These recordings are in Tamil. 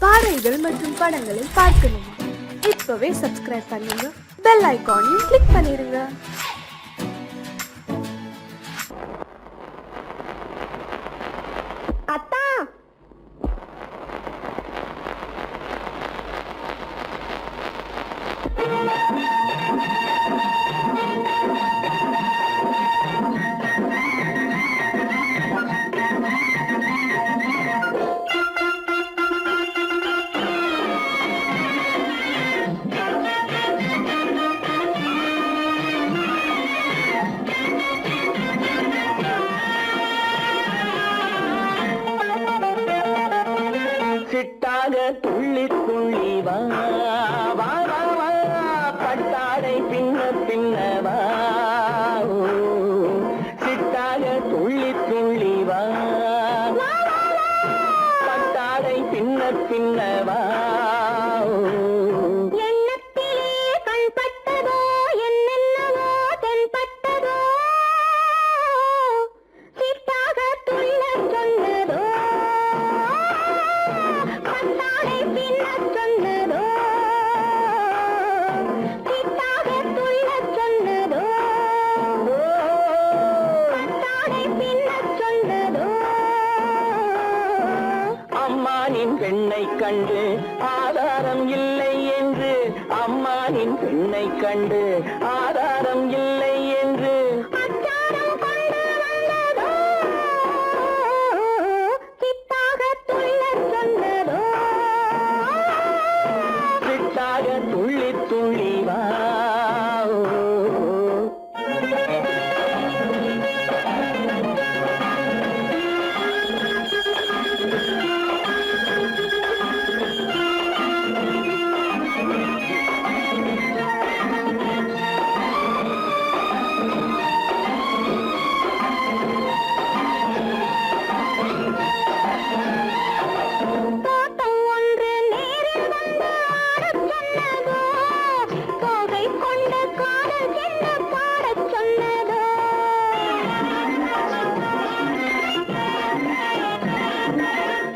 பாடல்கள் மற்றும் படங்களை பார்க்கணுமா? இப்பவே சப்ஸ்கிரைப் பண்ணுங்க, பெல் ஐகானையும் கிளிக் பண்ணிருங்க. அத்தா, சிட்டாக துள்ளி துள்ளி வா வா வா வா, பட்டாடை பின்ன பின்னவா, சிட்டாக துள்ளி துள்ளி வா, பட்டாடை பின்ன பின்னவா. எண்ணத்திலே கண்பட்டதோ என்னென்னவோ தென்பட்டதோ, சிட்டாக துள்ளச் சொன்னதோ, பட்டாடை பின்னச் சொன்னதோ, சிட்டாக துள்ளச் சொன்னதோ, பட்டாடை பின்னச் சொன்னதோ. அம்மானின் பெண்ணை கண்டு ஆதாரம் இல்லை என்று, அம்மானின் பெண்ணை கண்டு ஆதாரம் இல்லை என்று, அச்சாரம் கொண்டு வந்ததோ, சித்தாக துள்ளச் சொன்னதோ. சிட்டாக துள்ளி துள்ளி வா. தோட்டம் ஒன்று நேரில் வந்து ஆடச் சொன்னதோ, தோகை கொண்ட காதல் என்ன பாடச் சொன்னதோ.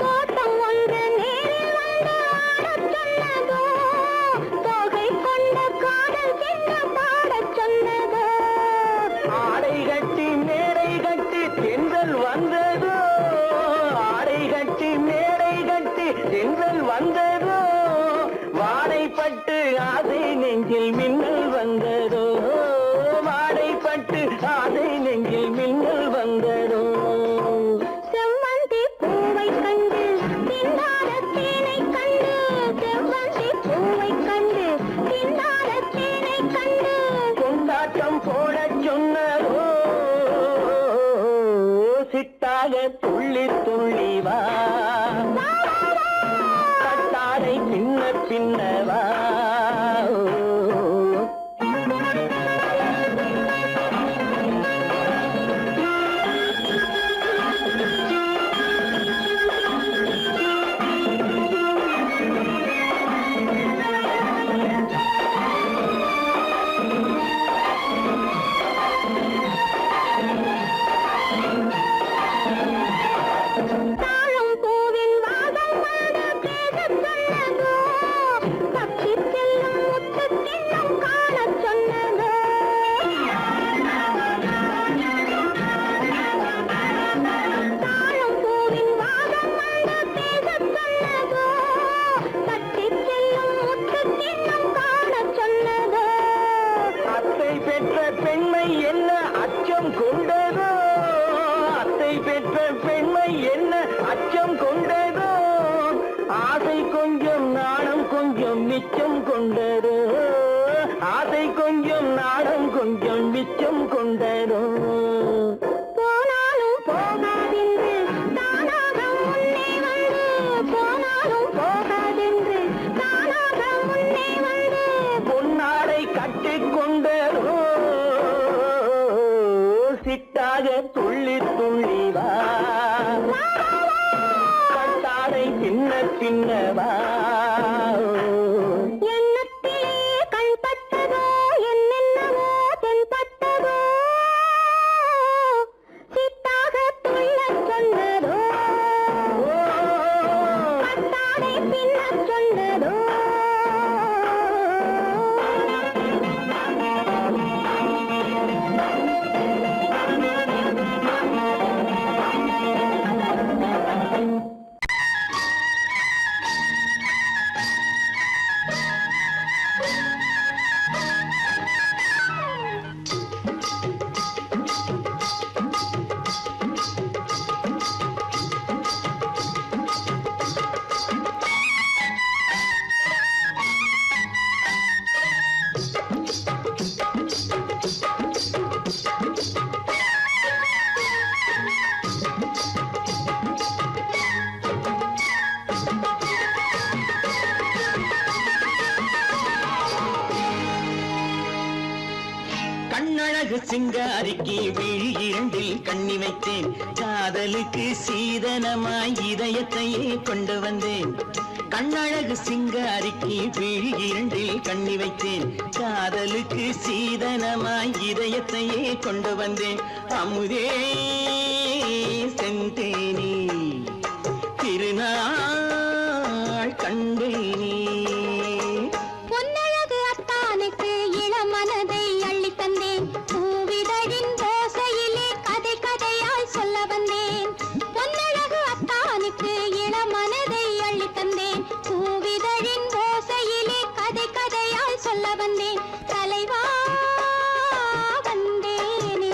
தோட்டம் ஒன்று நேரில் வந்து ஆடச் சொன்னதோ, தோகை கொண்ட காதல் என்ன பாடச் சொன்னதோ. ஆடை கட்டி மேடை கட்டி தென்றல் வந்ததோ, ஆடை கட்டி மேடை கட்டி தென்றல் வந்ததோ, வாடைப்பட்டு ஆசை நெஞ்சில் மின்னல் வந்ததோ, வாடைப்பட்டு ஆசை நெஞ்சில் மின்னல் வந்ததோ. செவ்வந்தி பூவை கண்டு திண்டாட தேனை கண்டு, செவ்வந்தி பூவை கண்டு திண்டாட தேனை கண்டு, கொண்டாட்டம் போடச் சொன்னதோ, சிட்டாக துள்ளி துள்ளி வா, கட்டாடை பின்ன பின்னவா. தாழம் பூவின் வாசம் வந்து பேசச் சொன்னதோ, பக்ஷி செல்லும் முத்துக் கிண்ணம் காணச் சொன்னதோ. தாழம் பூவின் வாசம் வந்து பேசச் சொன்னதோ, பக்ஷி செல்லும் முத்துக் கிண்ணம் காணச் சொன்னதோ. அத்தை பெற்ற பெண்மை என்ன அச்சம் கொண்டதோ, அத்தை பெற்ற பெண்மை என்ன அச்சம் கொண்டதோ, ஆசை கொஞ்சம் நாணம் கொஞ்சம் மிச்சம் கொண்டதோ, ஆசை கொஞ்சம் நாணம் கொஞ்சம் மிச்சம் கொண்டதோ. போனாலும் போகாதென்று தானாக முன்னே வந்து, போனாலும் போகாதென்று தானாக முன்னே வந்து, பொன்னாடை கட்டிக் கொண்டதோ, சிட்டாக துள்ளி துள்ளி வா, கட்டாடை பின்ன பின்னவா. எண்ணத்திலே கண்பட்டதோ என்னென்னவோ தென்பட்டதோ, சித்தாக துள்ளச் சொன்னதோ, பட்டாடை பின்ன கண்ணழகு சிங்காரிக்கு விழி இரண்டில் கண்ணி வைத்தேன் காதலுக்கு சீதனமாய் இதயத்தையே கொண்டு வந்தேன் கண்ணழகு சிங்காரிக்கு விழி இரண்டில் கண்ணி வைத்தேன் காதலுக்கு சீதனமாய் இதயத்தையே கொண்டு வந்தேன் அமுதே செந்தேனே திருநாள் கண்டேனே பொன்னழகு அத்தானுக்கு இளமனதை அள்ளித் தந்தேன் பூவிதழின் ஓசையிலே கதை கதையாய் சொல்ல வந்தேன் பொன்னழகு அத்தானுக்கு இளமனதை அள்ளித் தந்தேன் பூவிதழின் ஓசையிலே கதை கதையாய் சொல்ல வந்தேன் தலைவா வந்தேனே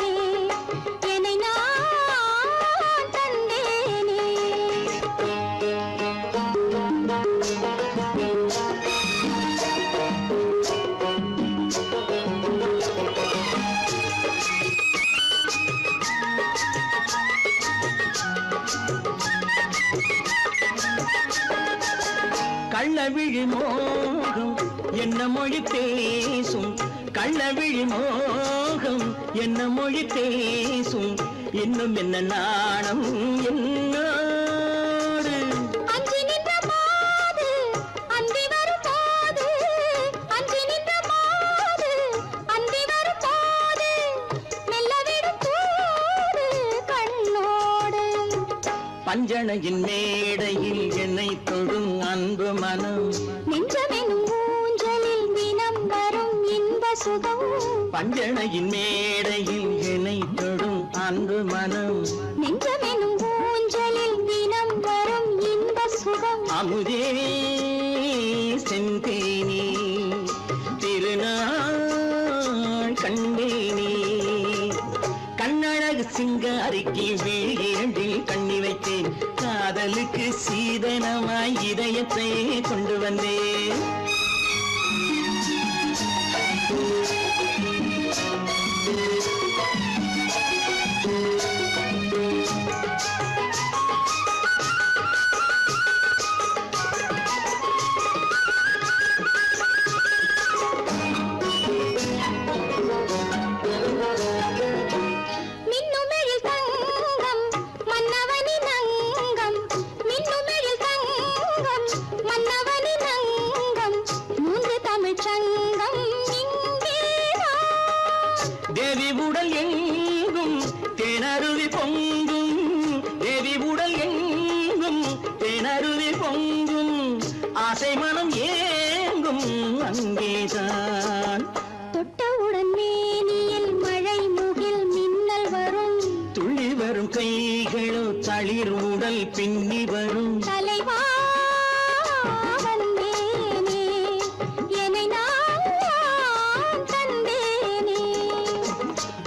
என்னை நான் தந்தேனே கள்ளவிழி மோகம் என்ன மொழி பேசும் கள்ளவிழி மோகம் என்ன மொழி பேசும் இன்னும் என்ன நாணம் என்னோடு அஞ்சி நின்ற மாது அந்தி வரும் போது அஞ்சி நின்ற மாது அந்தி வரும் போது மெல்ல விடும் கூடு கண்ணோடு பஞ்சணையின் மேடையில் என்னை தொடும் அன்பு மனம் நெஞ்சமெனும் ஊஞ்சலில் தினம் வரும் இன்ப சுகம் பஞ்சணையின் மேடையில் என்னை தொடும் அன்பு மனம் நெஞ்சமெனும் ஊஞ்சலில் தினம் வரும் இன்ப சுகம் அமுதே செந்தேனே திருநாள் கண்டேனே கண்ணழகு சிங்காரிக்கு விழி இரண்டில் கண்ணி வைத்தேன் காதலுக்கு சீதனமாய் இதயத்தை கொண்டு வந்தேன் மின்னுமெழில் தங்கம் மன்னவனின் அங்கம் மின்னுமெழில் தங்கம் மன்னவனின் அங்கம் மூன்று தமிழ்ச் சங்கம் இங்கேதான் தேவி உடல் எங்கும் தேனருவி பொங்கும் தேவி உடல் எங்கும் தேனருவி பொங்கும் ஆசை மனம் ஏங்கும் அங்கேதான் தொட்டவுடன் மேனியில் மழை முகில் மின்னல் வரும் துள்ளி வரும் கைகளோ தளிர் உடல் பின்னி வரும் தலைவா வந்தேனே என்னை நான் தந்தேனே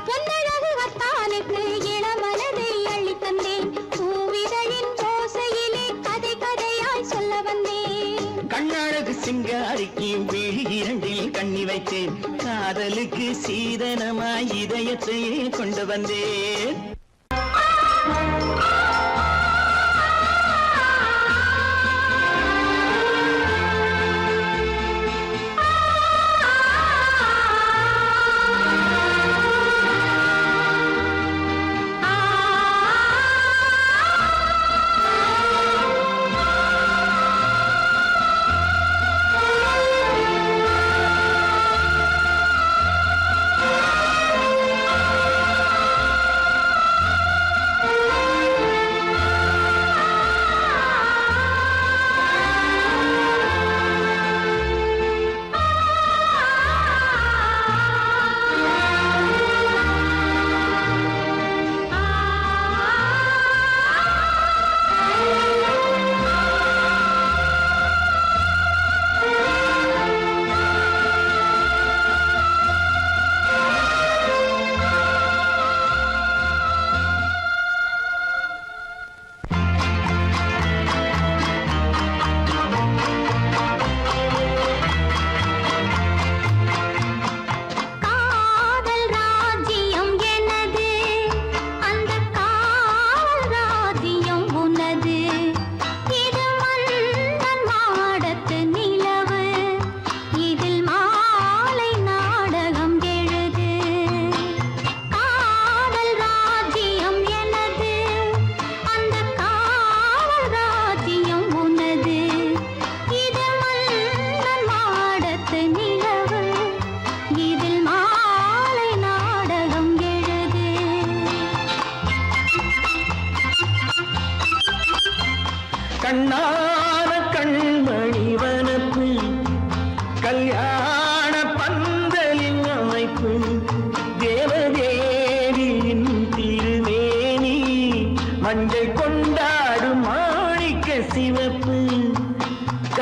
பொன்னழகு அத்தானுக்கு இளமனதை அள்ளித் தந்தேன் பூவிதழின் ஓசையிலே கதை கதையாய் சொல்ல வந்தேன் கண்ணழகு சிங்காரிக்கு விழி இரண்டில் கண்ணி வைத்தேன் காதலுக்கு சீதனமாய் இதயத்தையே கொண்டு வந்தேன்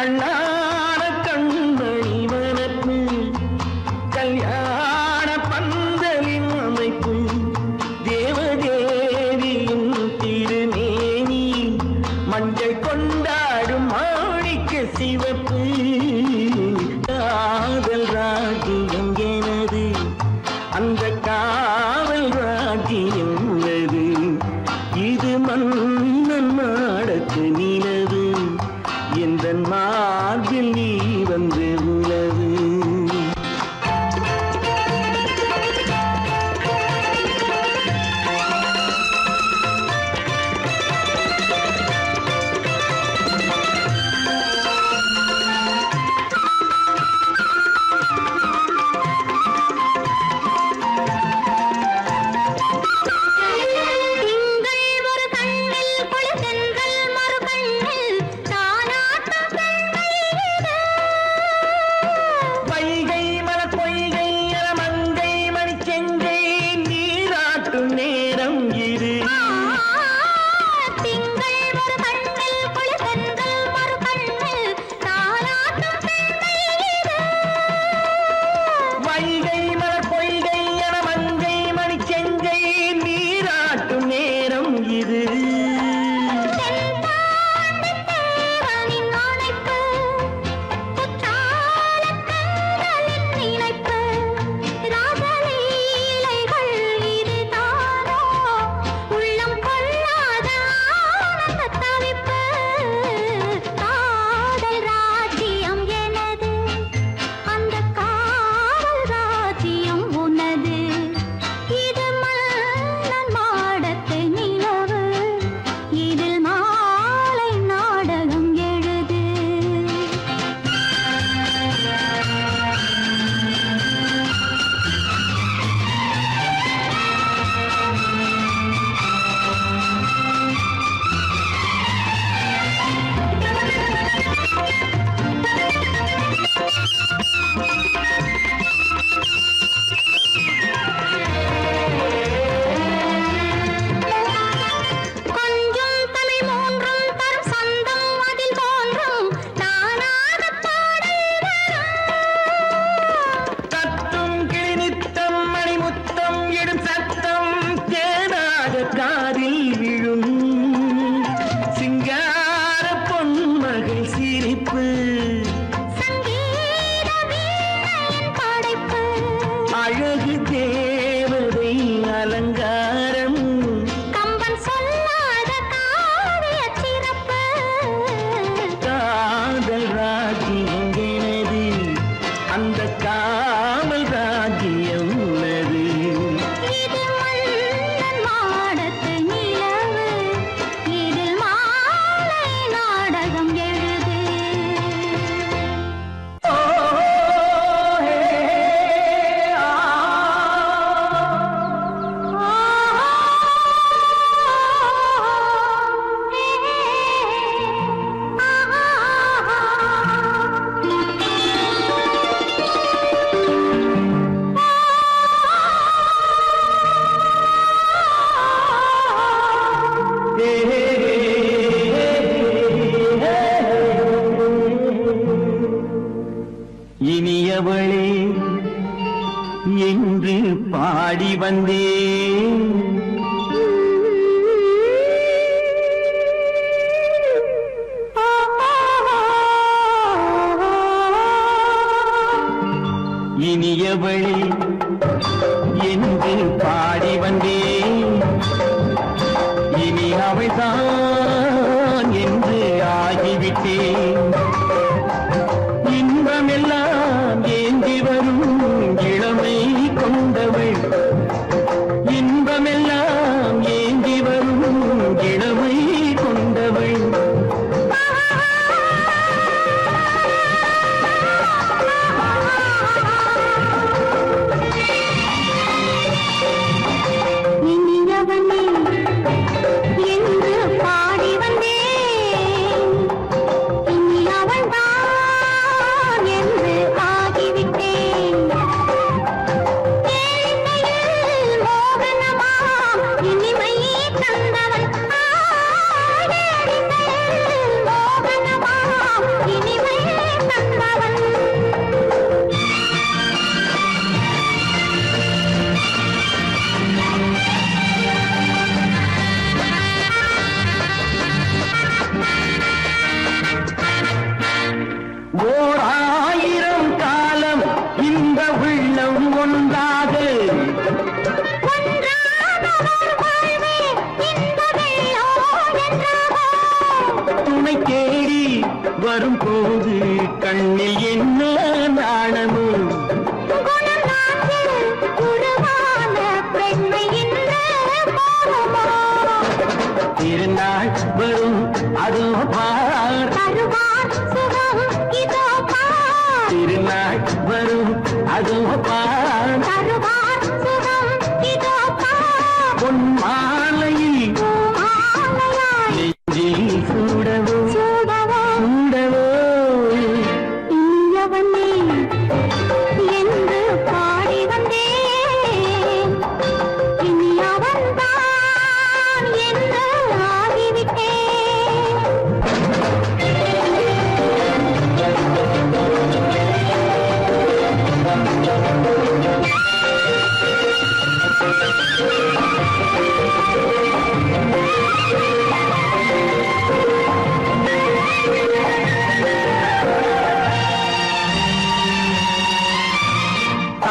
கண்ணான கண்மணி வனப்பு கல்யாண பந்தலின் அமைப்பு தேவதேவியின் திருமேனி மஞ்சள் கொண்டாடும் மாணிக்க சிவப்பு காதல் ராஜ்யம் எனது அந்த காவல் ராஜ்யம் உள்ளது இது மன்னன் நாடத்து நிலவு எந்த மார்பில் நீ வந்து உலவு திங்கள் ஒரு கண்ணில் குளிர்தென்றல் மறு கண்ணில் தானாட்டம் பெண்மை இது. வைகை மலர் பொய்கை என மங்கை மணி செங்கை நீராட்டும் நேரம் இது திங்கள் ஒரு கண்ணில் குளிர்தென்றல் மறு கண்ணில் தானாட்டம் பெண்மை இது. வைகை மலர் பொய்கை என மங்கை மணி செங்கை நீராட்டும் நேரம் இது தென்பாண்டித் தேவனின் அணைப்பு, குற்றாலக் கண்களின் நினைப்பு, ராசலீலைகள் இதுதானோ, உள்ளம் கொள்ளாத ஆனந்தத் தவிப்பு. காதல் ராஜ்யம் எனது, அந்த காவல் ராஜ்யம் உனது. இது மன்னன் மாடத்து நிலவு, இதில் மாலை நாடகம் எழுது. கொஞ்சம் தமிழ் மூன்றும் தரும் சந்தம் அதில் தோன்றும் நானாகப் பாடல் வரும். தத்தும் கிளி நித்தம் மணிமுத்தம் எடும் சத்தம் தேனாக காதில் விழும் சிங்கார பொன்மகள் சிரிப்பு சங்கீத வீணையின் படைப்பு, அழகு தேவதை அலங்காரம் கம்பன் சொல்லாத காவியச் சிறப்பு. காதல் ராஜ்யம் எனது அந்த காவல் ராஜ்யம் உள்ளது இது மன்னன் மாடத்து நிலவு, இதில் மாலை நாடகம் எழுது. இனியவளே என்று பாடி வந்தேன் இனியவளே என்று பாடி வந்தேன் இனி அவள்தான் என்று ஆகிவிட்டேன் இன்பமெல்லாம் ஏந்தி வரும் இளமை கொண்டவள் இன்பமெல்லாம் ஏந்தி வரும் இளமை கொண்டவள் ஓராயிரம் காலம் இந்த உள்ளம் ஒன்றாக துணை தேடி வரும்போது கண்ணில் என்ன நாணமும் திருநாள் வரும் அதோ பார் திருநாள் வரும் அதோ பார் பொன் மாலையில் நெஞ்சில் சூடவோ சூடவோ என்று பாடி வந்தேன் இனி அவன்தான் என்று ஆகிவிட்டேன்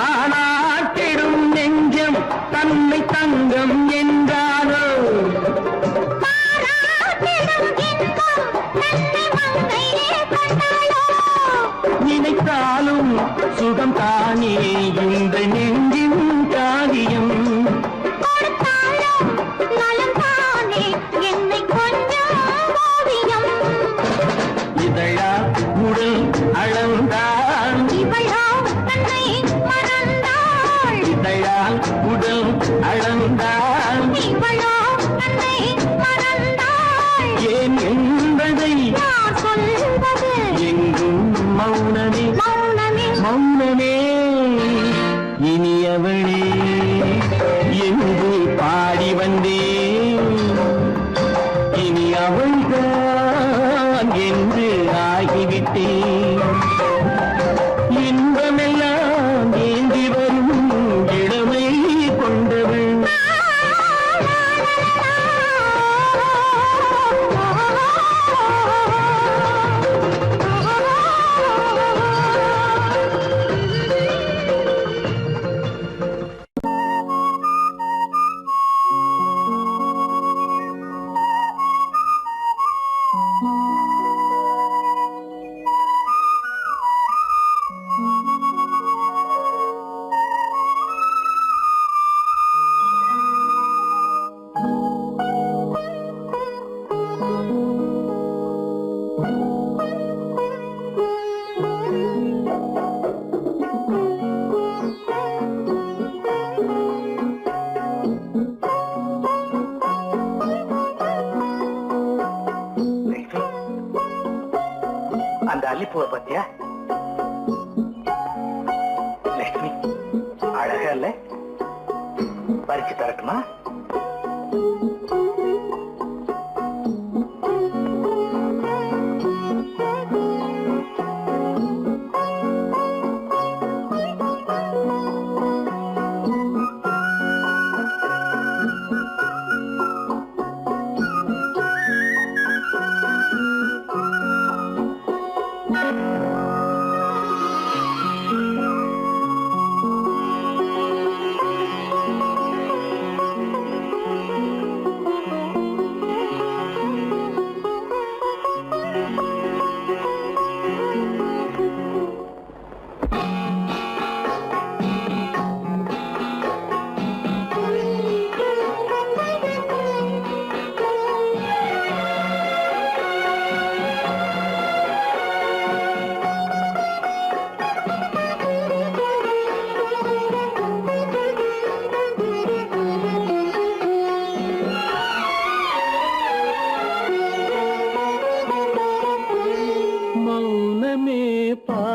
தானாட்டிடும் நெஞ்சம் தன்னை தங்கம் என்றாரோ நினைத்தாலும் சுகம் தானே இந்த நெஞ்சின் காரியம் இதழா உடல் அளந்தான் இதழால் உடல் அளந்தான் ஏன் என்பதை எங்கும் மௌனமே மௌனமே இனியவளே என்று பாடி வந்தேன் இனி அவள்தான் என்று ஆகிவிட்டேன் இன்பமெல்லாம் ஏந்தி வரும் இளமை கொண்டவள் அந்த அல்லிப்பூவை பத்தியா லட்சுமி அழகா இல்ல பறிச்சு தரட்டுமா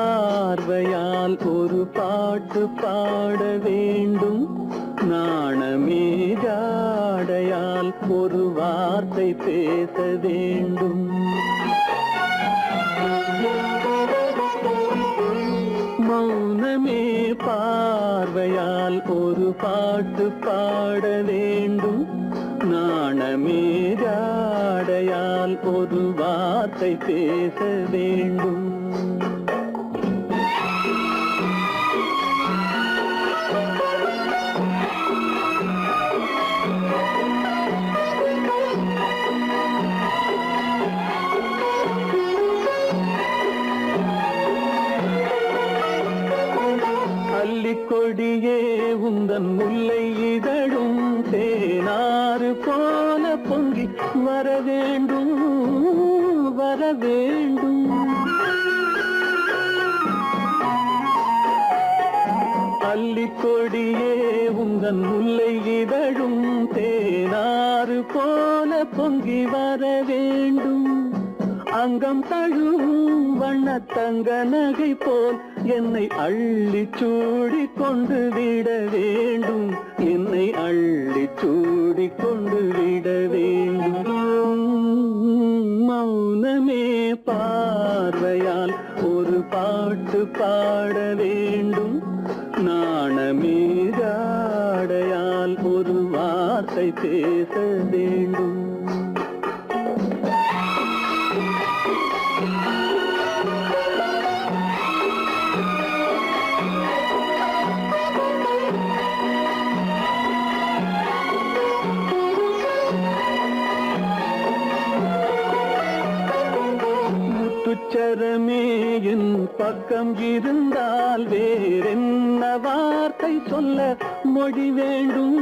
பார்வையால் ஒரு பாட்டு பாட வேண்டும் நாணமே ஜாடையால் ஒரு வார்த்தை பேச வேண்டும் மௌனமே பார்வையால் ஒரு பாட்டு பாட வேண்டும் நாணமே ஜாடையால் ஒரு வார்த்தை பேச வேண்டும் கொடியே உந்தன் முல்லை இதழும் தேனாறு போல பொங்கி வர வேண்டும் வர வேண்டும். அல்லிக்கொடியே உந்தன் முல்லை இதழும் தேனாறு போல பொங்கி வர வேண்டும். அங்கம் தழுவும் வண்ணத்தங்க நகை போல் என்னை அள்ளி சூடி கொண்டு விட வேண்டும். என்னை அள்ளி சூடி கொண்டு விட வேண்டும். மௌனமே பார்வையால் ஒரு பாட்டு பாட வேண்டும். நாணமே ஜாடையால் ஒரு வார்த்தை பேச வேண்டும். முத்துச்சரமே என் பக்கம் இருந்தால் வேறென்ன வார்த்தை சொல்ல மொழி வேண்டும்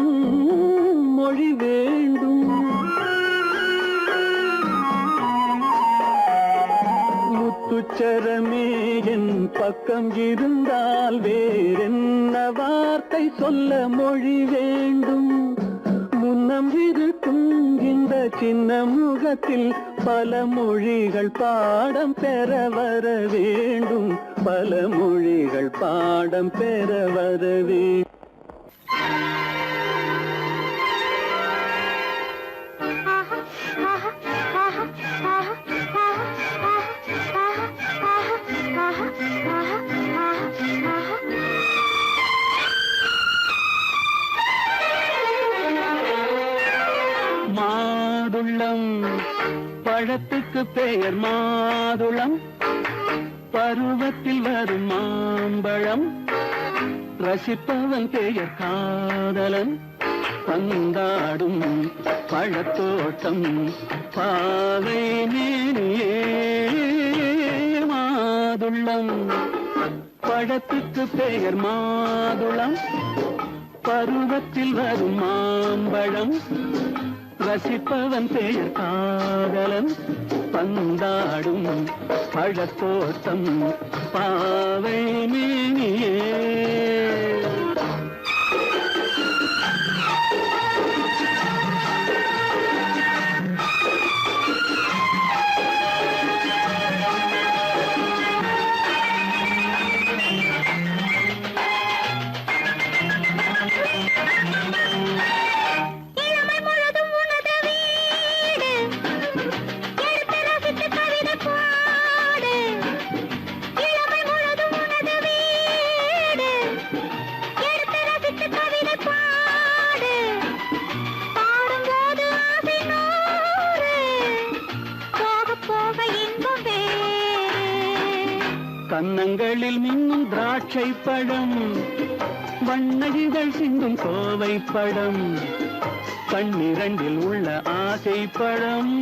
மொழி வேண்டும். முத்துச்சரமே என் பக்கம் இருந்தால் வேறென்ன வார்த்தை சொல்ல மொழி வேண்டும். முன்னம் இருக்கும் இந்த சின்ன முகத்தில் பல மொழிகள் பாடம் பெற வர வேண்டும். பல மொழிகள் பாடம் பெற வர வேண்டும். மாதுளம் பழத்துக்கு பெயர் மாதுளம். பருவத்தில் வரும் மாம்பழம். ரசிப்பவன் பெயர் காதலன். பந்தாடும் பழத்தோட்டம் பாவை மேனியே. மாதுளம் பழத்துக்கு பெயர் மாதுளம். பருவத்தில் வரும் மாம்பழம். ரசிப்பவன் பெயர் காதலன். பந்தாடும் பழத்தோட்டம் பாவை மேனியே. கன்னங்களில் மின்னும் திராட்சை பழம். வண்ண இதழ் சிந்தும் கோவை பழம். கண்ணிரண்டில் உள்ள ஆசை பழம்.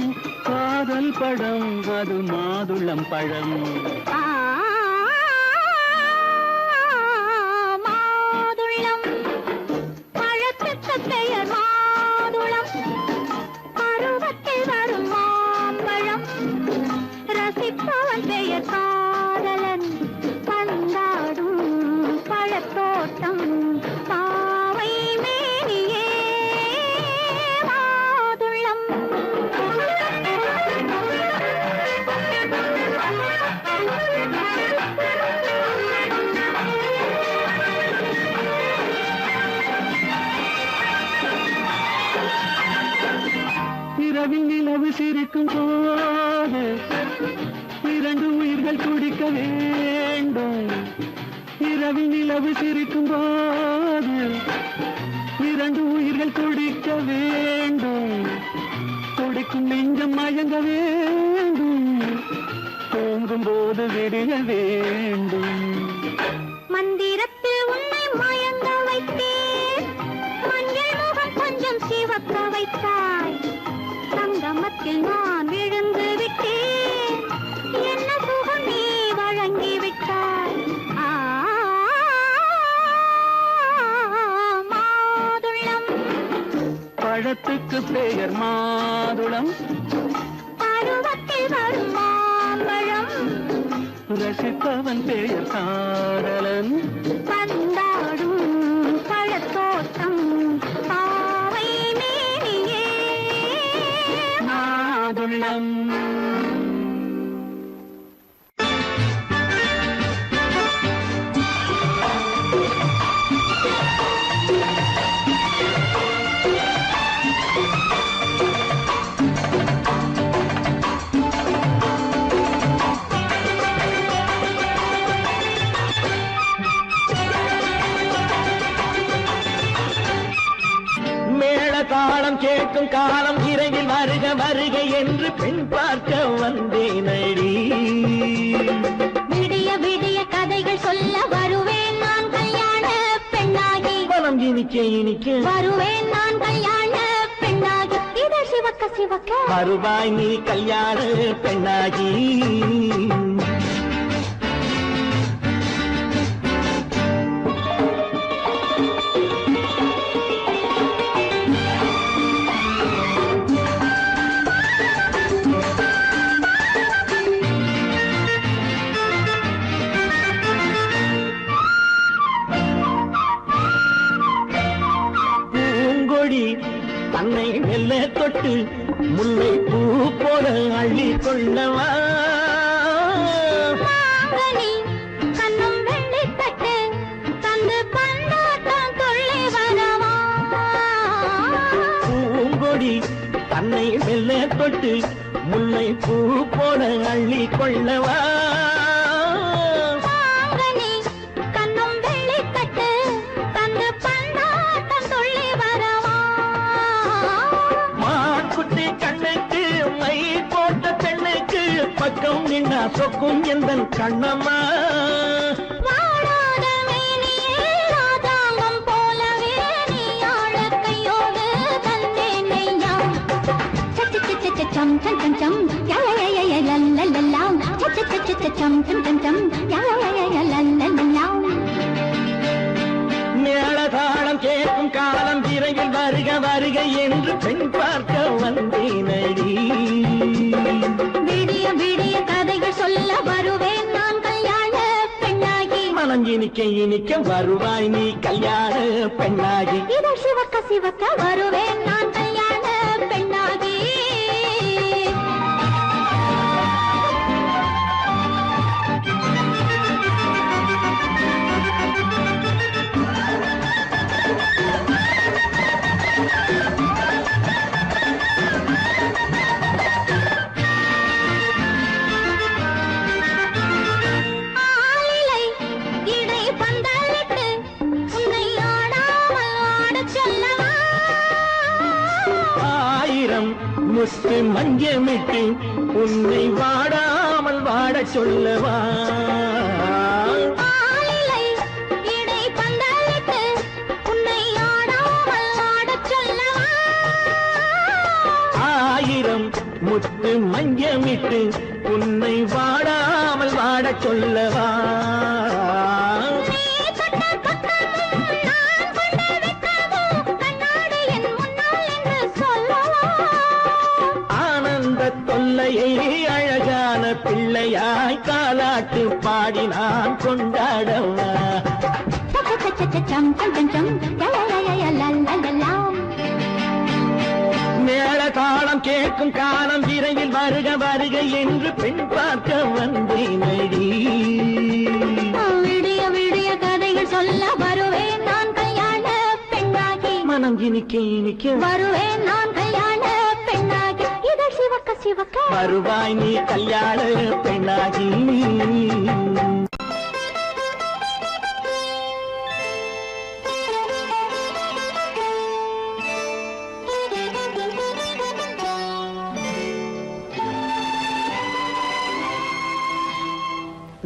காதல் பழம் அது மாதுளம் பழம். மாதுளம் பழத்துக்கு பெயர் மாதுளம். பருவத்தில் வரும் மாம்பழம். ரசிப்பவன் பெயர் காதலன். பந்தாடும் பழத்தோட்டம் பாவை மேனியே. மாதுளம் இரவில் நிலவு சிரிக்கும் போது இரண்டு உயிர்கள் துடிக்க வேண்டும். இரவில் நிலவு சிரிக்கும் போது இரண்டு உயிர்கள் துடிக்க வேண்டும். துடிக்கும் நெஞ்சம் மயங்க வேண்டும். தூங்கும் போது விடிய வேண்டும். மந்திரத்தில் உன்னை மயங்க வைத்தேன். மஞ்சள் முகம் கொஞ்சம் சிவக்க வைத்தாய். சங்கமத்தில் நான் விழுந்து விட்டேன். என்ன சுகம் நீ வழங்கி விட்டாய். பழத்துக்கு பெயர் மாதுளம், பருவத்தில் வரும் மாம்பழம், ரசிப்பவன் பெயர் காதலன். பந்தாடும் பழத்தோட்டம் பாவை மேனியே மாதுளம். தாளம் கேட்கும் காலம் விரைவில் வருக வருக என்று பெண் பார்க்க வந்தேனடி. விடிய விடிய கதைகள் சொல்ல வருவேன் நான் கல்யாண பெண்ணாகி. மனம் இனிக்க இனிக்க வருவேன் நான் கல்யாண பெண்ணாகி. இது சிவக்க சிவக்க வருவாய் நீ கல்யாண பெண்ணாகி. தன்னை மெல்ல தொட்டு முல்லை பூ போல அள்ளி கொள்ளவா. கண்ணும் வெள்ளி தட்டு தந்து பந்தாட்டம் தொல்லை வரவா. பூங்கொடி தன்னை மெல்ல தொட்டு முல்லை பூ போல அள்ளி கொள்ளவா. பக்கம் நின்னா சொக்கும் எந்தன் கண்ணம்மா. வாடாத மேனியே ராதாங்கம் போலவே நீ ஆழ கையோடு தந்தேன் நெய்யா. சச்ச சச்ச சம் சம் சம் சம் யய லல்லல்லாம். சச்ச சச்ச சம் சம் சம் சம் யய லல்லல்லாம். மேளதாளம் கேட்கும் காலம் விரைவில் வருக வருக என்று பெண் பார்க்க வந்தேனடி. விடிய விடிய கதைகள் சொல்ல வருவேன் நான் கல்யாண பெண்ணாகி. மனம் இனிக்க இனிக்க வருவாய் நீ கல்யாண பெண்ணாகி. இது சிவக்க சிவக்க வருவேன் நான் கல்யாண பெண்ணாகி. முத்து மஞ்சமிட்டு உன்னை வாடாமல் வாடச் சொல்லவா. ஆயிரம் முத்து மஞ்சமிட்டு உன்னை வாடாமல் வாடச் சொல்லவா. தொல்லையை அழகான பிள்ளையாய் காலாட்டு பாடி நான் கொண்டாடவா. மேள தாளம் கேட்கும் காலம் விரைவில் வருக வருக என்று பெண் பார்க்க வந்தேனடி. விடிய விடிய கதைகள் சொல்ல வருவேன் நான் கல்யாண பெண்ணாகி. மனம் இனிக்க இனிக்க வருவேன் நான் கல்யாண பெண்ணாகி. இது சிவக்க சிவக்க வருவாய் நீ கல்யாண பெண்ணாகி.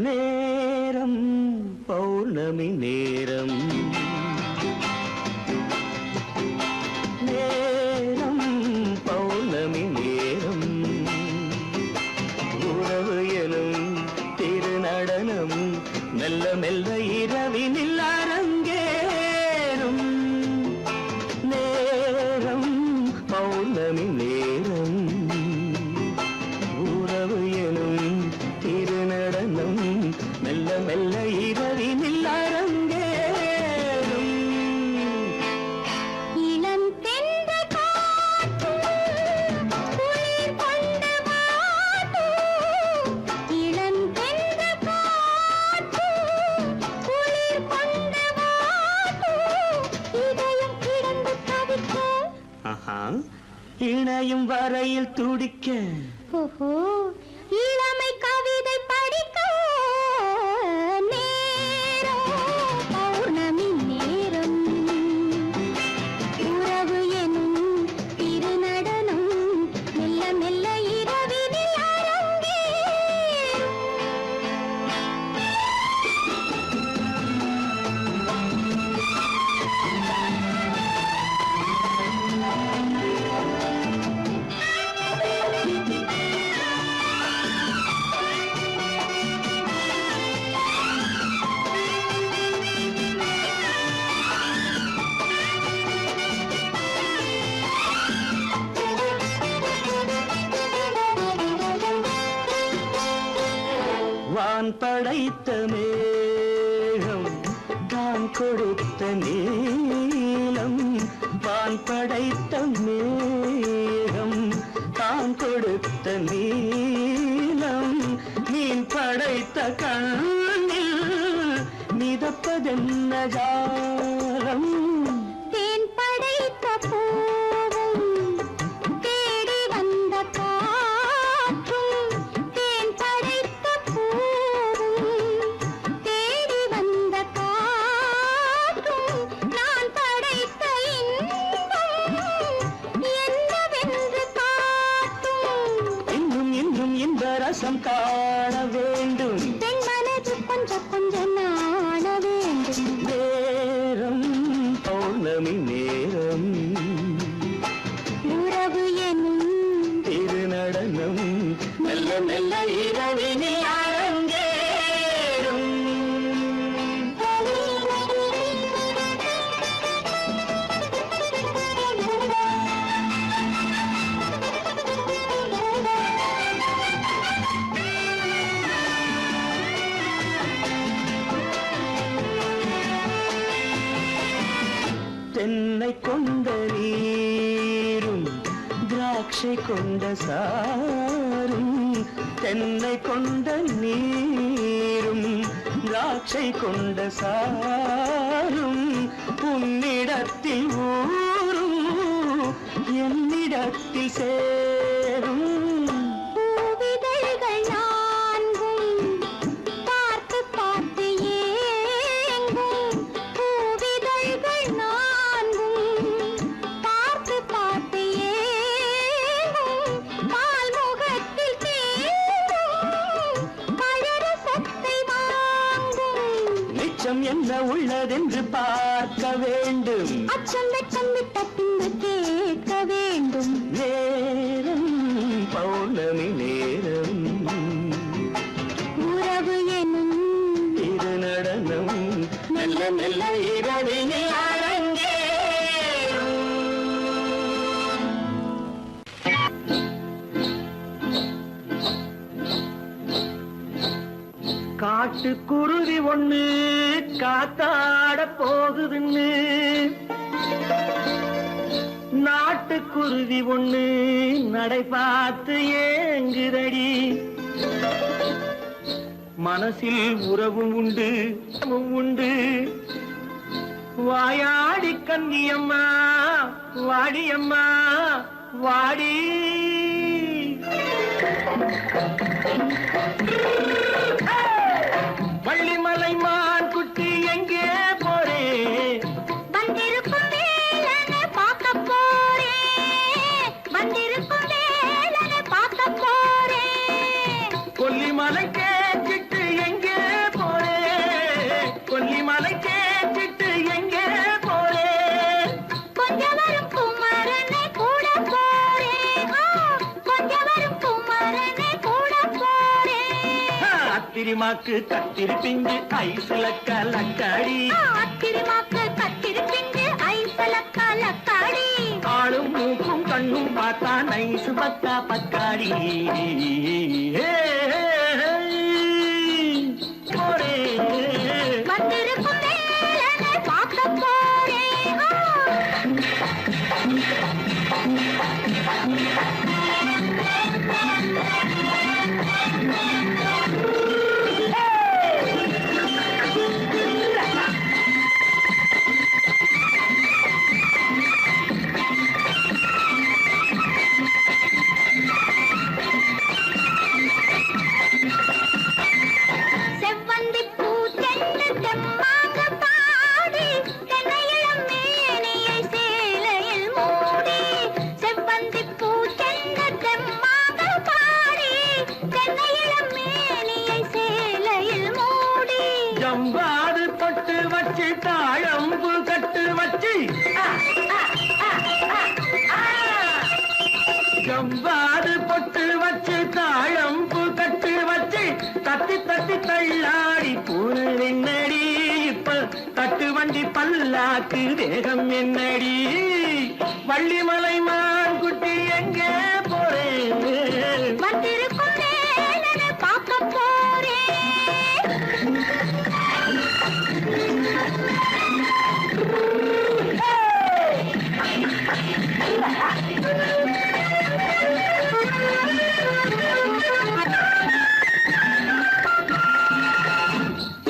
நேரம் பௌர்ணமி நேரம், நேரம் பௌர்ணமி நேரம், உறவு எனும் திருநடனம் மெல்ல மெல்ல இரவினில் அரங்கேறும். நேரம் மெல்ல இரவினில் அரங்கேறும். இளம் தென்றல் காற்றும் குளிர் கொண்டு வாட்டும். இளம் தென்றல் காற்றும் குளிர் கொண்டு வாட்டும். இதயம் கிடந்து தவிக்க. ஆஹா, இணையும் வரையில் துடிக்க. ஓஹோ, இளமை கவிதை படிக்க நேரம் பௌர்ணமி நேரம். உறவு எனும் திருநடனம் மெல்ல மெல்ல இரவினில் அரங்கேறும். வான் படைத்த மேகம் தான் கொடுத்த நீலம். வான் படைத்த மேகம் தான் கொடுத்த நீலம். மீன் படைத்த கண்ணில் மிதப்பதென்ன ஜாலம். தேன் படைத்த பூவும் தேடி வந்த காற்றும். தேன் படைத்த பூவும் தேடி வந்த காற்றும். நான் படைத்த இன்பம் என்னவென்று காட்டும். இன்னும் இன்னும் இந்த ரசம் காண வேண்டும். பெண் மனது கொஞ்சம் கொஞ்சம் நாண வேண்டும். நேரம் பௌர்ணமி நேரம். உறவு எனும் திருநடனம் மெல்ல மெல்ல இரவினில் அரங்கேறும். தென்னை கொண்ட நீரும் திராட்சை கொண்ட சாரும். தென்னை கொண்ட நீரும் திராட்சை கொண்ட சாரும். உன்னிடத்தில் ஊரும் என்னிடத்தில் சேரும். பூவிதழ்கள் நான்கும் பார்த்து பார்த்து ஏங்கும். பூவிதழ்கள் நான்கும் பார்த்து பார்த்து ஏங்கும். பால்முகத்தில் தேங்கும் பழரசத்தை வாங்கும். நிச்சம் என்ன உள்ளதென்று பார்க்க வேண்டும். அச்சம் வெச்சம் விட்ட பின்பு கேட்க வேண்டும். நேரம் பௌர்ணமி நேரம். உறவு எனும் திருநடனம் மெல்ல மெல்ல இரவினில் அரங்கேறும். காட்டுக்குருவி ஒண்ணு காத்தாட போகுதுன்னு நாட்டுக்குருவி ஒண்ணு நடை பார்த்து ஏங்குதடி. மனசில் உறவும் உண்டு உண்டு. வாயாடி கன்னியம்மா வாடியம்மா வாடி. வள்ளிமலை மான் குட்டி எங்கே போறே? வந்திருக்கும் வேலனை பார்க்க போறேன். வந்திருக்கும் வேலனை பார்க்க போறேன். கொல்லிமலை கேட்டுட்டு எங்கே போறே? கொல்லிமலை கேட்டுட்டு எங்கே போறே? கொஞ்சம் வரும் குமரனை கூட போறேன். கொஞ்சம் வரும் குமரனை கூட போறேன். அத்திரிமாக்கு கத்திரி பிஞ்சு ஐசுல கலக்காடி. அத்திரிமாக்கு கத்திரி பிஞ்சு ஐசல கலக்காடி. ஆளும் மூக்கும் கண்ணும் பார்த்தா நைசு பக்கா பக்காடி. போரே தெம்மாக பாடி தென்னையிளம் மேனியை சேலையில் மூடி செவ்வந்தி பூ சென்ற தெம்மாக பாடி தென்னையிளம் மேனியை சேலையில் மூடி ஜம்பாது பொட்டு வச்சு தாழம்பு கட்டு வச்சு ஜம்பாது பொட்டு வச்சு தாழம்பு கட்டு வச்சு தட்டி தட்டி தள்ளாடி பூரு என்னடி இப்ப தட்டு வண்டி பல்லாக்கு வேகம் என்னடி வள்ளிமலை மான் குட்டி எங்கே போறேன் வந்திருக்கும் வேலனை பார்க்க போறேன்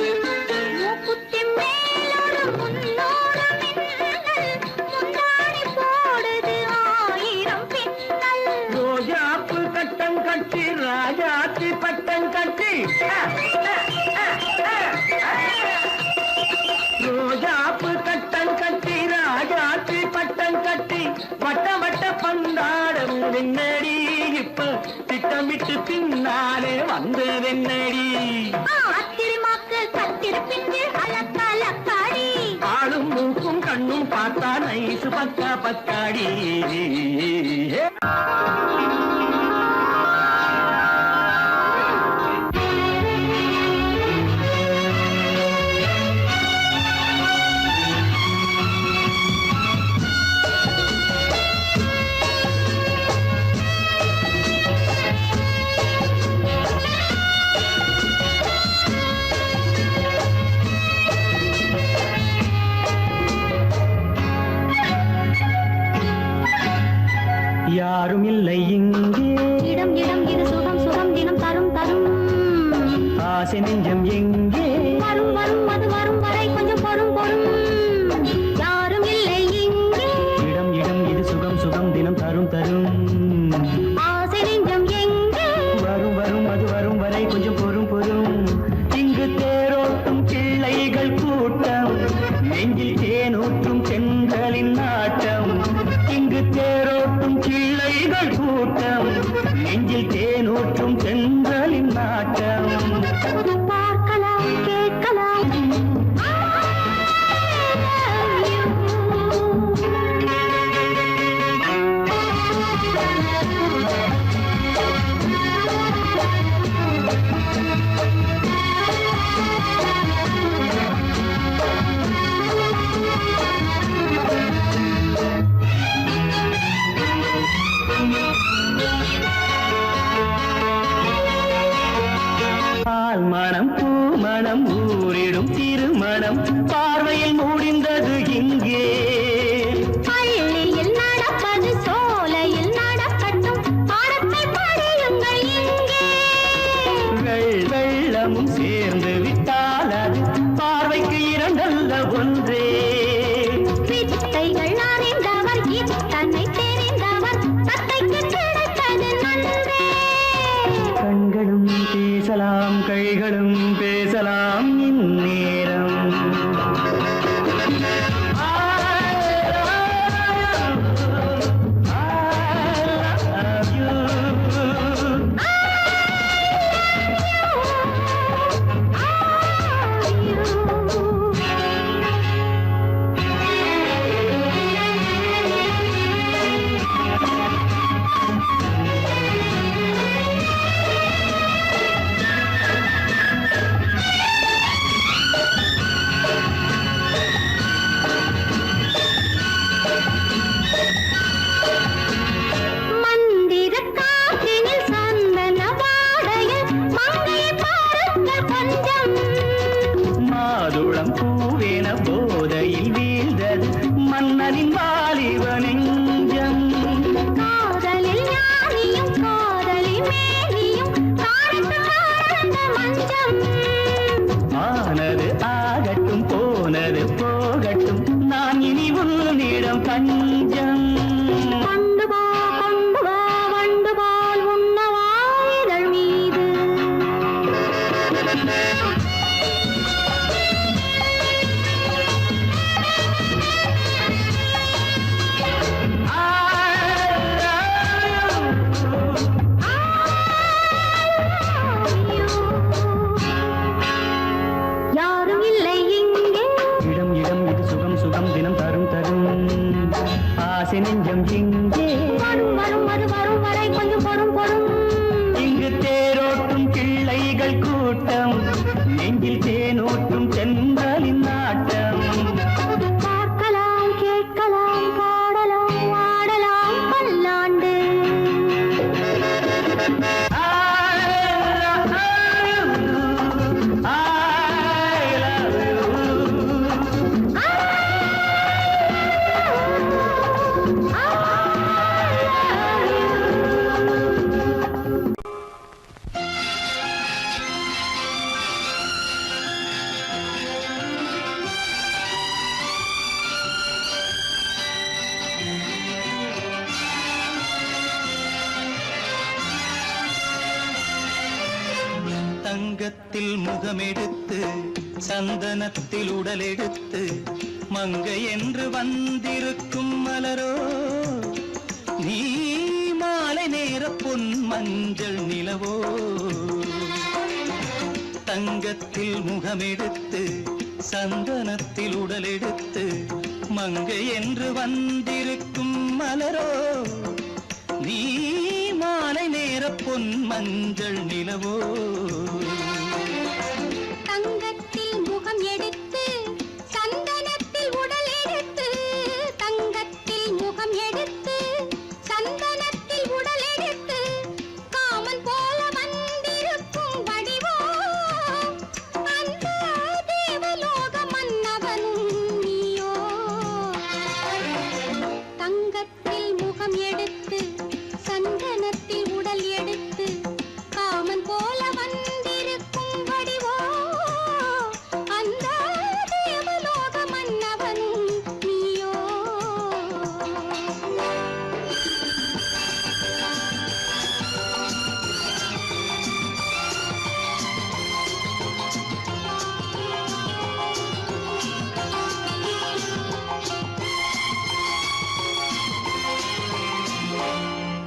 மூக்குத்தி மேலோடு முன்னோடு மின்னல் முந்தாணி போடுது ஆயிரம் பின்னல் ரோஜாப்பு கட்டம் கட்டி ராஜாத்தி பட்டம் கட்டி ரோஜாப்பு கட்டம் கட்டி ராஜாத்தி பட்டம் கட்டி வட்ட வட்ட பந்தாடம் வெண்ணடி இப்ப திட்டமிட்டு பின்னாலே வந்து வெண்ணடி ஆத்திரமாக்கு கத்திருப்பிஞ்சு அலக்காடி ஆளும் மூக்கும் கண்ணும் பார்த்தா நைசு பக்கா பக்காடி யாரும் இல்லை இங்கே இடம் இடம் இது சுகம் சுகம் தினம் தரும் தரும் ஆசை நெஞ்சம் எங்கே வரும் வரும் அது வரும் வரை கொஞ்சம் பொறும் பொறும் யாரும் இல்லை இங்கே இடம் இடம் இது சுகம் சுகம் தினம் தரும் தரும் ஆசை நெஞ்சம் எங்கே வரும் வரும் அது வரும் வரை கொஞ்சம் பொறும் பொறும் இங்கு தேரோட்டும் பிள்ளைகள் கூட்டம் நெஞ்சில் தேனூற்றும் செங்கலின் நாட்டம் இங்கு தேரோட்டும் பிள்ளைகள் கூட்டம் நெஞ்சில் தேனூற்றும் செங்கலின் நாட்டம் பார்க்கலாம் கேட்கலாம் பால் மணம் பூ மணம் ஊரிடும் திருமணம் பார்வையில் முடிந்தது இங்கே பள்ளியில் நடப்பது சோலையில் நடக்கட்டும் பாடத்தை படியுங்கள் இங்கே வெள்ளமும் சேர்ந்து விட்டால் அது பார்வைக்கு இரண்டல்ல ஒன்றே வித்தைகள் அறிந்தவர் இத்தனை தெரிந்தவர் தத்தைக்கு கிடைத்தது நன்றே கண்களும் பேசலாம் கைகளும் பேசலாம் இந்நேரம் மந்திர காற்றினில் சந்தன வாடையில் மங்கையை பாருங்கள் கொஞ்சம் மாதுளம் பூவேன போதையில் வீழ்ந்தது மன்னனின் வாலிப நெஞ்சம் காதலில் ஞானியும் காதலி மேனியும் காணித்து காணந்த மஞ்சம் ஆனது ஆகட்டும் போனது போகட்டும் நான் இனி உன்னிடம் பஞ்சம் கொண்டு வா வண்டு போல் உண்ணவா இதழ் மீது ஆசை நெஞ்சம் இங்கே வரும் வரும் அது வரும் வரை கொஞ்சம் பொறும் பொறும். இங்கு தேரோட்டும் பிள்ளைகள் கூட்டம், நெஞ்சில் தேனோட்டும் சென்றாலின் நாட்டம். பார்க்கலாம் கேட்கலாம் பாடலாம் ஆடலாம் பல்லாண்டு. தங்கத்தில் முகமெடுத்து சந்தனத்தில் உடலெடுத்து மங்கை என்று வந்திருக்கும் மலரோ நீ மாலை நேர பொன் மஞ்சள் நிலவோ. தங்கத்தில் முகமெடுத்து சந்தனத்தில் உடலெடுத்து மங்கை என்று வந்திருக்கும் மலரோ நீ மாலை நேர பொன் மஞ்சள் நிலவோ. தங்கத்தில் முகம் எடுத்து சந்தனத்தில் உடல் எடுத்து, தங்கத்தில் முகம் எடுத்து சந்தனத்தில் உடல் எடுத்து காமன் போல வந்திருக்கும் வடிவோ அந்த தேவலோக மன்னவனும் நீயோ. தங்கத்தில் முகம் எடுத்து சந்தனத்தில் உடல் எடுத்து காமன் போல வந்திருக்கும் வடிவோ அந்த தேவலோக மன்னவனும் நீயோ.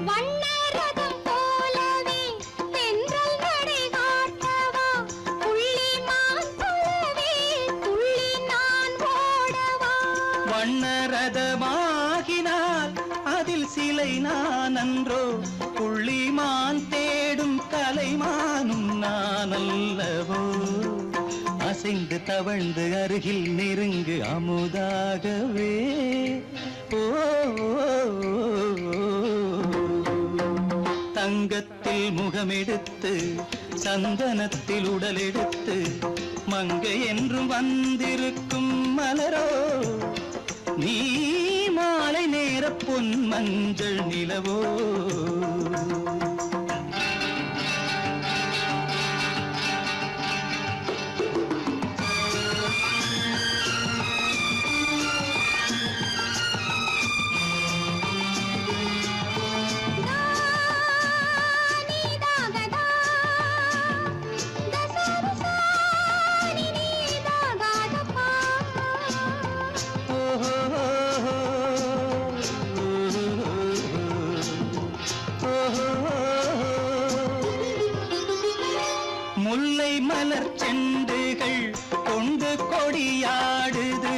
வண்ணரதம் போலவே தென்றல் நடை காட்டவா, புள்ளிமான் போலவே துள்ளி நான் ஓடவா. வண்ணரதமாகினால் அதில் சிலை நான் அன்றோ, புள்ளிமான் தேடும் கலைமானும் நான் அல்லவோ. அசைந்து தவழ்ந்து அருகில் நெருங்கு அமுதாகவே ஓ. தங்கத்தில் முகமெடுத்து சந்தனத்தில் உடலெடுத்து மங்கை என்றும் வந்திருக்கும் மலரோ நீ மாலை நேர பொன் மஞ்சள் நிலவோ. முல்லை மலர் செண்டுகள் கொண்டு கொடியாடுது,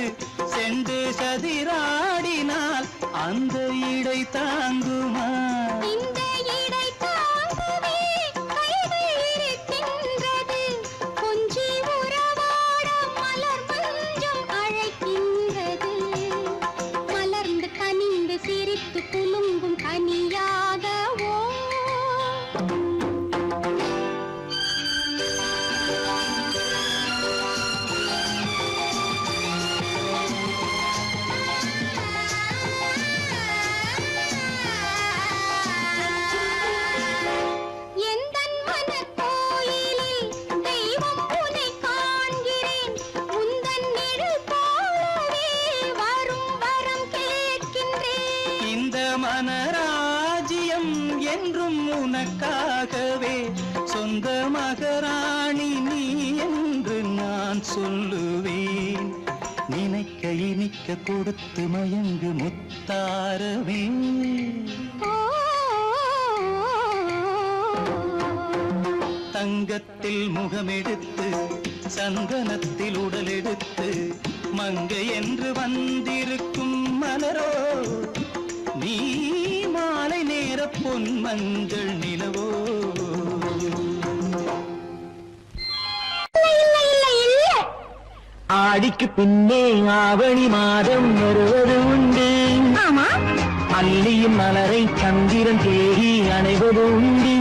செண்டு சதிராடினால் அந்த இடை தாங்குமா. இந்த இடை தாங்கவே கைகள் இருக்கின்றது, கொஞ்சி உறவாட மலர் மஞ்சம் அழைக்கின்றது. மலர்ந்து கனிந்து சிரித்து குலுங்கும் கனியாகவோ. எந்தன் மனக்கோயிலில் தெய்வம் உன்னை காண்கிறேன், உந்தன் நிழல் போலவே வரும் வரம் கேட்கின்றேன். இந்த மனராஜ்யம் என்றும் உனக்காகவே, சொந்த மகராணி நீ என்று நான் சொல்லுவேன். நினைக்க இனிக்க கொடுத்து மயங்கு முத்தாரவே. தங்கத்தில் முகமெடுத்து சந்தனத்தில் உடலெடுத்து மங்கை என்று வந்திருக்கும் மலரோ நீ மாலை நேர பொன் மஞ்சள் நிலவோ. ஆடிக்கு பின்னே ஆவணி மாதம் வருவது உண்டு. ஆமா அல்லியின் மலரை சந்திரன் தேடி அணைவது உண்டு.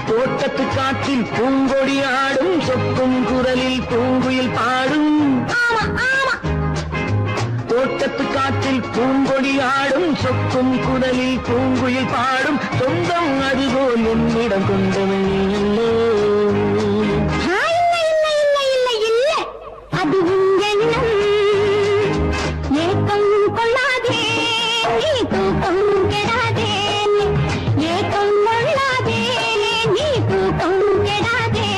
தோட்டத்து காற்றில் பூங்கொடி ஆடும், சொக்கும் குரலில் பூங்குயில் பாடும். தோட்டத்து காற்றில் பூங்கொடி ஆடும், சொக்கும் குரலில் பூங்குயில் பாடும். சொந்தம் அதுபோல் என்னிடம் கொண்டவள் நீ. அது உங்கெண்ணம் ஏக்கம் கொள்ளாதே, நீ தூக்கம் கெடாதே. ஏக்கம் கொள்ளாதே, நீ தூக்கம் கெடாதே.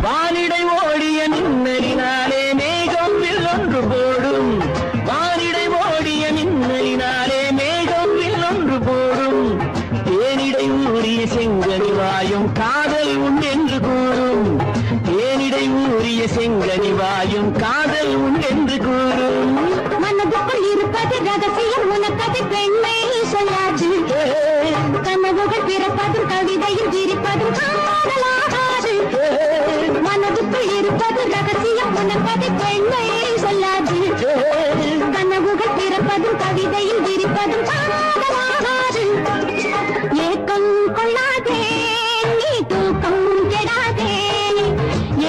வானிடை ஓடிய மின்னலினாலே மேகம் வில்லொன்று போடும். வானிடை ஓடிய மின்னலினாலே மேகம் வில்லொன்று போடும். தேனிடை ஊறிய செங்கனி வாயும் காதல் உண்டென்று கூறும். தேனிடை ஊறிய செங்கனி வாயும் காதல் உண்டென்று கூறும். மனதுக்குள் இருப்பது ரகசியம், உனக்கது பெண்மை சொல்லாது. கனவுகள் பிறப்பதும் கவிதையில் விரிப்பதும் காதலாகாது. மனதுக்குள் இருப்பது ரகசியம், உனக்கது பெண்மை சொல்லாது. கனவுகள் பிறப்பதும் கவிதையில் விரிப்பதும் காதலாகாது. ஏக்கம் கொள்ளாதே, நீ தூக்கம் கெடாதே.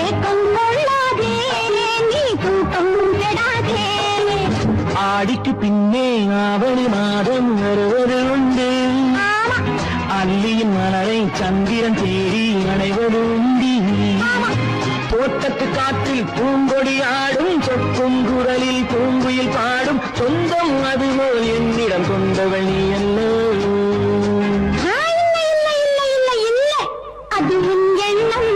ஏக்கம் கொள்ளாதே, நீ தூக்கம் கெடாதே. ஆடிக்கு பின்னே ஆவணி மாதம் வருவது உண்டு. அல்லியின் மலரை சந்திரன் தேடி அணைவது உண்டு. தோட்டத்து காற்றில் பூங்கொடி ஆடும், சொக்கும் குரலில் பூங்குயில் பாடும். சொந்தம் அதுபோல் என்னிடம் கொண்டவள் நீ அல்ல. அது உன் எண்ணம்.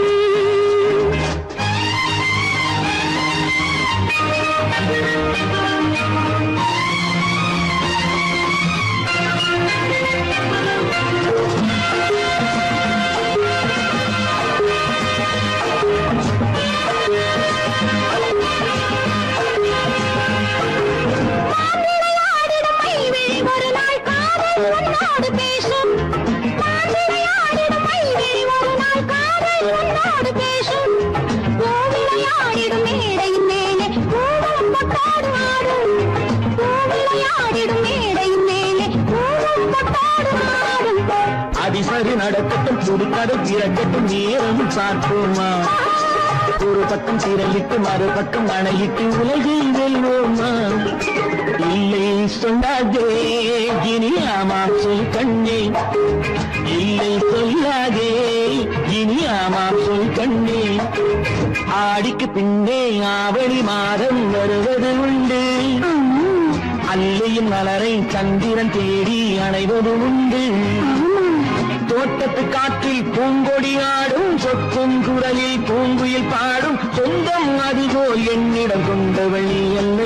ஒரு நாள் காதல் உன்னோடு பேசும். ஒரு நாள் காதல் உன்னோடு பேசும். பூவிளையாடிடும் மேடையின் மேலே பூவம் பொட்டாடு ஆடும். பூவிளையாடிடும் மேடையின் மேலே பூவம் பொட்டாடு ஆடும். அதிசரி நடக்கட்டும், சுடுக்கடை திறக்கட்டும், நேரம் பார்ப்போமா. ஒரு பக்கம் சிறையிட்டு மறுபக்கம் அணையிட்டு உலகை வெல்வோமா. இல்லை சொல்லாதே இனி ஆமாம் சொல் கண்ணே. இல்லை சொல்லாதே இனி ஆமாம் சொல் கண்ணே. ஆடிக்கு பின்னே ஆவணி மாதம் வருவது உண்டு. அல்லியின் மலரை சந்திரன் தேடி அணைவது உண்டு. தோட்டத்து காற்றில் பூங்கொடி ஆடும், சொக்கும் குரலில் பூங்குயில் பாடும். சொந்தம் அதுபோல் என்னிடம் கொண்டவள் நீ அல்ல.